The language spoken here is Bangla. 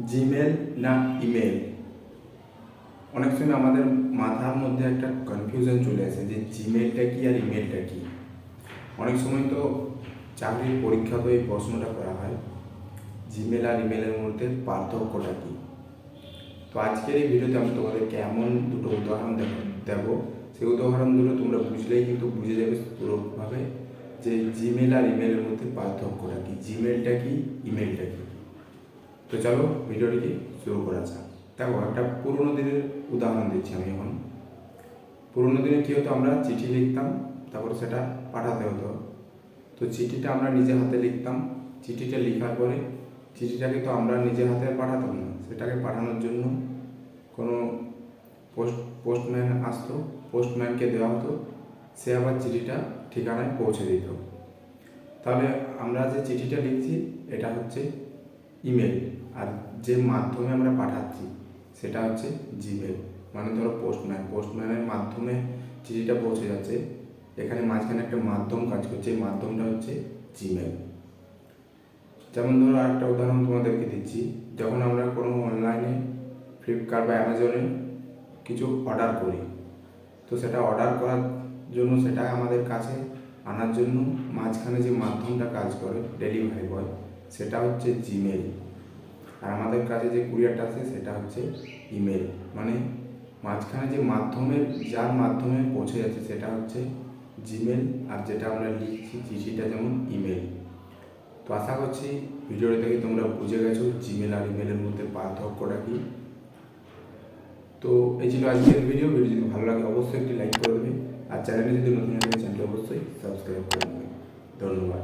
জিমেল না ইমেল? অনেক সময় আমাদের মাথার মধ্যে একটা কনফিউশন চলে আসে যে জিমেলটা কি আর ইমেলটা কি। অনেক সময় তো চাকরির পরীক্ষাতে এই প্রশ্নটা করা হয়, জিমেল আর ইমেলের মধ্যে পার্থক্যটা কী। তো আজকের এই ভিডিওতে আমি তোমাদেরকে এমন দুটো উদাহরণ দেব, সেই উদাহরণ দুটো তোমরা বুঝলেই কিন্তু বুঝে যাবে পুরোভাবে যে জিমেল আর ইমেলের মধ্যে পার্থক্যটা কী, জিমেলটা কি, ইমেলটা কি। তো চলো ভিডিওটিকে শুরু করা যাক। দেখো, একটা পুরোনো দিনের উদাহরণ দিচ্ছি আমি এখন। পুরোনো দিনে কী হতো, আমরা চিঠি লিখতাম, তারপরে সেটা পাঠাতে হতো। তো চিঠিটা আমরা নিজে হাতে লিখতাম, চিঠিটা লেখার পরে চিঠিটাকে তো আমরা নিজে হাতে পাঠাতাম না, সেটাকে পাঠানোর জন্য কোনো পোস্টম্যান আসতো, পোস্টম্যানকে দেওয়া হতো, সে আবার চিঠিটা ঠিকানায় পৌঁছে দিত। তাহলে আমরা যে চিঠিটা লিখছি এটা হচ্ছে ইমেল, আর যে মাধ্যমে আমরা পাঠাচ্ছি সেটা হচ্ছে জিমেল। মানে ধরো পোস্টম্যানের মাধ্যমে চিঠিটা পৌঁছে যাচ্ছে, এখানে মাঝখানে একটা মাধ্যম কাজ করছে, এই মাধ্যমটা হচ্ছে জিমেল। যেমন ধরো আরেকটা উদাহরণ তোমাদেরকে দিচ্ছি, যখন আমরা কোনো অনলাইনে ফ্লিপকার্ট বা অ্যামাজনে কিছু অর্ডার করি, তো সেটা অর্ডার করার জন্য সেটা আমাদের কাছে আনার জন্য মাঝখানে যে মাধ্যমটা কাজ করে, ডেলিভারি বয়, সেটা হচ্ছে জিমেল। আর আমাদের কাছে যে কুরিয়ারটা আসে সেটা হচ্ছে ইমেল। মানে মাঝখানে যে যার মাধ্যমে পৌঁছে যাচ্ছে সেটা হচ্ছে জিমেল, আর যেটা আমরা লিখছি চিঠিটা যেমন ইমেল। তো আশা করছি ভিডিওটা থেকে তোমরা বুঝে গেছো জিমেল আর ইমেলের মধ্যে পার্থক্যটা কী। তো এই ছিল আজকের ভিডিও যদি ভালো লাগে অবশ্যই একটি লাইক করে দেবে, আর চ্যানেলে যদি নতুন থাকে চ্যানেলটি অবশ্যই সাবস্ক্রাইব করে নেবে। ধন্যবাদ।